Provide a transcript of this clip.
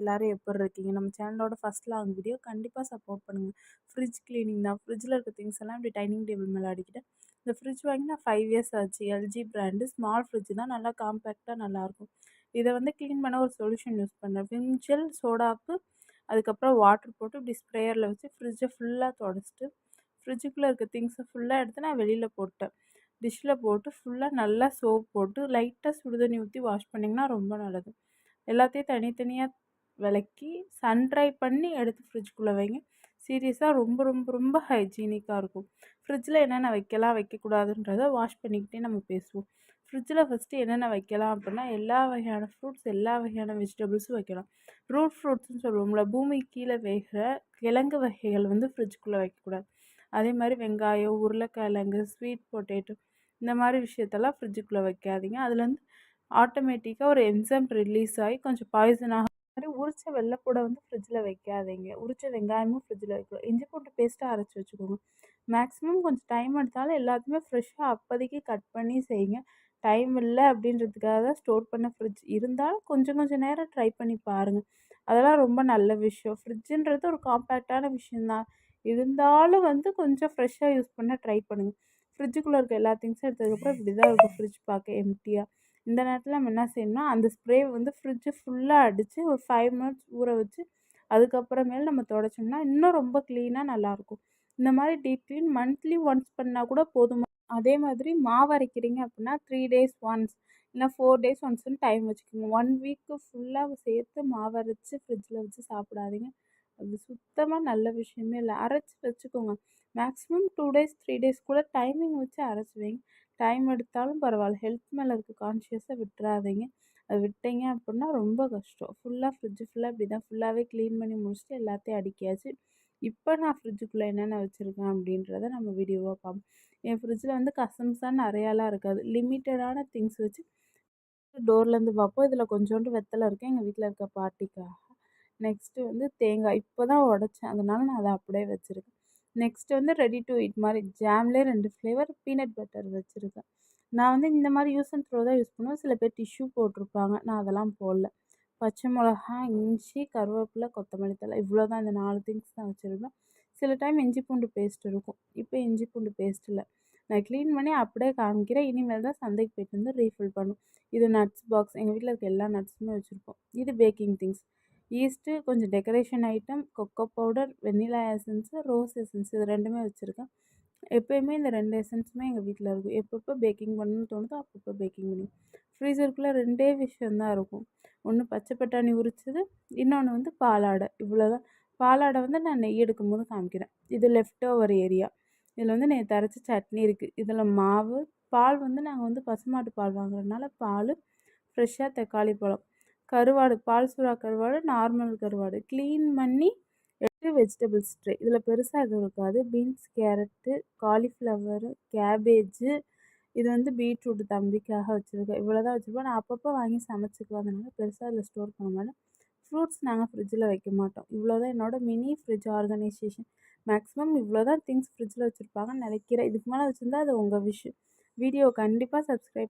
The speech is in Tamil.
எல்லாரும் எப்படி இருக்கீங்க? நம்ம சேனலோட ஃபர்ஸ்ட் லாங் வீடியோ கண்டிப்பா சப்போர்ட் பண்ணுங்க. ஃப்ரிட்ஜ் கிளீனிங் தான். ஃப்ரிட்ஜ்ல இருக்க திங்ஸ் எல்லாம் இப்படி டைனிங் டேபிள் மேல அடுக்கிட்டேன். இந்த ஃப்ரிட்ஜ் வாங்கி நான் 5 இயர்ஸ் ஆச்சு. எல்ஜி பிராண்டு ஸ்மால் ஃப்ரிட்ஜ் தான். நல்லா காம்பேக்ட்டா நல்லாயிருக்கும். இத வந்து கிளீன் பண்ண ஒரு சொல்யூஷன் யூஸ் பண்ணேன். விம் ஜெல், சோடாப்பு, அதுக்கப்புறம் வாட்டர் போட்டு இப்படி ஸ்ப்ரேயர்ல வச்சு ஃப்ரிட்ஜை ஃபுல்லா தொடச்சிட்டு, ஃப்ரிட்ஜுக்குள்ள இருக்க திங்ஸை ஃபுல்லா எடுத்து நான் வெளியில போட்டேன். டிஷ்ல போட்டு ஃபுல்லா நல்லா சோப் போட்டு லைட்டா சுடுதண்ணி ஊத்தி வாஷ் பண்ணிங்கன்னா ரொம்ப நல்லது. எல்லாத்தையும் தனித்தனியா விலக்கி சன் ட்ரை பண்ணி எடுத்து ஃப்ரிட்ஜ்குள்ளே வைங்க. சீரியஸாக ரொம்ப ரொம்ப ரொம்ப ஹைஜீனிக்காக இருக்கும். ஃப்ரிட்ஜில் என்னென்ன வைக்கலாம் வைக்கக்கூடாதுன்றதை வாஷ் பண்ணிக்கிட்டே நம்ம பேசுவோம். ஃப்ரிட்ஜில் ஃபஸ்ட்டு என்னென்ன வைக்கலாம் அப்படின்னா, எல்லா வகையான ஃப்ரூட்ஸ், எல்லா வகையான வெஜிடபிள்ஸும் வைக்கலாம். ரூட் ஃப்ரூட்ஸ்னு சொல்லுவோம்ல, பூமிக்கு கீழே வேகிற கிழங்கு வகைகள் வந்து ஃப்ரிட்ஜுக்குள்ளே வைக்கக்கூடாது. அதே மாதிரி வெங்காயம், உருளைக்கிழங்கு, ஸ்வீட் பொட்டேட்டோ இந்த மாதிரி விஷயத்தெல்லாம் ஃப்ரிட்ஜுக்குள்ளே வைக்காதீங்க. அதில் வந்து ஆட்டோமேட்டிக்காக ஒரு என்சைம் ரிலீஸ் ஆகி கொஞ்சம் பாய்சனாக மாதிரி உரிச்ச வெள்ளைப்பூடை வந்து ஃப்ரிட்ஜில் வைக்காதீங்க. உரிச்ச வெங்காயமும் ஃப்ரிட்ஜில் வைக்கலாம். இஞ்சி பூண்டு பேஸ்ட்டாக அரைச்சி வச்சுக்கோங்க. மேக்ஸிமம் கொஞ்சம் டைம் எடுத்தாலும் எல்லாத்தையுமே ஃப்ரெஷ்ஷாக அப்போதைக்கு கட் பண்ணி செய்யுங்க. டைம் இல்லை அப்படின்றதுக்காக தான் ஸ்டோர் பண்ண ஃப்ரிட்ஜ் இருந்தாலும் கொஞ்சம் கொஞ்சம் நேரம் ட்ரை பண்ணி பாருங்கள். அதெல்லாம் ரொம்ப நல்ல விஷயம். ஃப்ரிட்ஜுன்றது ஒரு காம்பேக்டான விஷயந்தான். இருந்தாலும் வந்து கொஞ்சம் ஃப்ரெஷ்ஷாக யூஸ் பண்ண ட்ரை பண்ணுங்கள். ஃப்ரிட்ஜுக்குள்ளே இருக்க எல்லா திங்ஸும் எடுத்ததுக்கப்புறம் இப்படி தான் இருக்கும் ஃப்ரிட்ஜ் பார்க்க எம்ப்டியாக. இந்த நேரத்தில் நம்ம என்ன செய்யணும்னா, அந்த ஸ்ப்ரே வந்து ஃப்ரிட்ஜு ஃபுல்லாக அடித்து ஒரு 5 மினிட்ஸ் ஊற வச்சு அதுக்கப்புறமேல் நம்ம துடைச்சோம்னா இன்னும் ரொம்ப க்ளீனாக நல்லாயிருக்கும். இந்த மாதிரி டீப் க்ளீன் மந்த்லி ஒன்ஸ் பண்ணால் கூட போதுமா. அதே மாதிரி மாவு அரைக்கிறீங்க அப்படின்னா 3 டேஸ் ஒன்ஸ் இல்லை 4 டேஸ் ஒன்ஸ்னு டைம் வச்சுக்கோங்க. 1 வீக்கு ஃபுல்லாக சேர்த்து மாவு அரைச்சி ஃப்ரிட்ஜில் வச்சு சாப்பிடாதீங்க. அது சுத்தமாக நல்ல விஷயமே இல்லை. அரைச்சி வச்சுக்கோங்க. மேக்ஸிமம் 2 டேஸ் 3 டேஸ் கூட டைமிங் வச்சு அரைச்சி வைங்க. டைம் எடுத்தாலும் பரவாயில்ல. ஹெல்த் மேலே இருக்க கான்ஷியஸை விட்டுறாதீங்க. அது விட்டீங்க அப்படின்னா ரொம்ப கஷ்டம். ஃப்ரிட்ஜு ஃபுல்லாக இப்படி தான் ஃபுல்லாகவே க்ளீன் பண்ணி முடிச்சுட்டு எல்லாத்தையும் அடுக்கியாச்சு. இப்போ நான் ஃப்ரிட்ஜுக்குள்ளே என்னென்ன வச்சுருக்கேன் அப்படின்றத நம்ம வீடியோவாக பார்ப்போம். என் ஃப்ரிட்ஜில் வந்து கசம்ஸாக நிறையாலாம் இருக்காது. லிமிட்டடான திங்ஸ் வச்சு டோர்லேருந்து பார்ப்போம். இதில் கொஞ்சோண்டு வெத்தலை இருக்குது எங்கள் வீட்டில் இருக்க பாட்டிக்காக. நெக்ஸ்ட்டு வந்து தேங்காய் இப்போ தான் உடைச்சேன். அதனால நான் அதை அப்படியே வச்சுருக்கேன். நெக்ஸ்ட்டு வந்து ரெடி டு ஈட் மாதிரி ஜாம்லேயே 2 ஃப்ளேவர் பீனட் பட்டர் வச்சுருக்கேன். நான் வந்து இந்த மாதிரி யூஸ் அண்ட் த்ரோ தான் யூஸ் பண்ணுவேன். சில பேர் டிஷ்யூ போட்டிருப்பாங்க. நான் அதெல்லாம் போடல. பச்சை மிளகா, இஞ்சி, கருவேப்பிலை, கொத்தமல்லி தழை இவ்வளோ தான். இந்த 4 திங்ஸ் தான் வச்சுருப்பேன். சில டைம் இஞ்சி பூண்டு பேஸ்ட் இருக்கும். இப்போ இஞ்சி பூண்டு பேஸ்ட் இல்லை. நான் க்ளீன் பண்ணி அப்படியே காமிக்கிறேன். இனிமேல் தான் சந்தைக்கு போய்ட்டு வந்து ரீஃபில் பண்ணும். இது நட்ஸ் பாக்ஸ். எங்கள் வீட்டில் இருக்க எல்லா நட்ஸுமே வச்சுருப்போம். இது பேக்கிங் திங்ஸ். ஈஸ்ட்டு, கொஞ்சம் டெக்கரேஷன் ஐட்டம், கொக்கோ பவுடர், வெண்ணிலா எசன்ஸு, ரோஸ் எசன்ஸ் இது 2மே வச்சுருக்கேன். எப்போயுமே இந்த 2 எசன்ஸுமே எங்கள் வீட்டில் இருக்கும். எப்பப்போ பேக்கிங் பண்ணணும்னு தோணுதோ அப்பப்போ பேக்கிங் பண்ணுவேன். ஃப்ரீசருக்குள்ளே 2டே விஷயம் தான் இருக்கும். ஒன்று பச்சை பட்டாணி உரிச்சது, இன்னொன்று வந்து பாலாடை. இவ்வளோ தான். பாலாடை வந்து நான் நெய் எடுக்கும்போது காமிக்கிறேன். இது லெஃப்ட் ஓவர் ஏரியா. இதில் வந்து நேற்று அரைச்ச சட்னி இருக்குது. இதில் மாவு, பால் வந்து நாங்கள் வந்து பசுமாட்டு பால் வாங்குறதுனால பால், ஃப்ரெஷ்ஷாக தக்காளி பழம், கருவாடு, பால் சுறா கருவாடு, நார்மல் கருவாடு க்ளீன் பண்ணி வெஜிடபிள்ஸ் ட்ரே. இதில் பெருசாக எதுவும் இருக்காது. பீன்ஸ், கேரட்டு, காலிஃப்ளவரு, கேபேஜு, இது வந்து பீட்ரூட் தம்பிக்காக வச்சுருக்கேன். இவ்வளோ தான் வச்சுருப்பேன். நான் அப்பப்போ வாங்கி சமைச்சிக்குவேன். அதனால பெருசாக அதில் ஸ்டோர் பண்ண மாட்டேன். ஃப்ரூட்ஸ் நாங்கள் ஃப்ரிட்ஜில் வைக்க மாட்டோம். இவ்வளோ தான் என்னோட மினி ஃப்ரிட்ஜ் ஆர்கனைசேஷன். மேக்ஸிமம் இவ்வளோ தான் திங்ஸ் ஃப்ரிட்ஜில் வச்சுருப்பாங்கன்னு நினைக்கிறேன். இதுக்கு மேலே வச்சுருந்தா அது உங்கள் விஷயம். வீடியோ கண்டிப்பாக சப்ஸ்கிரைப்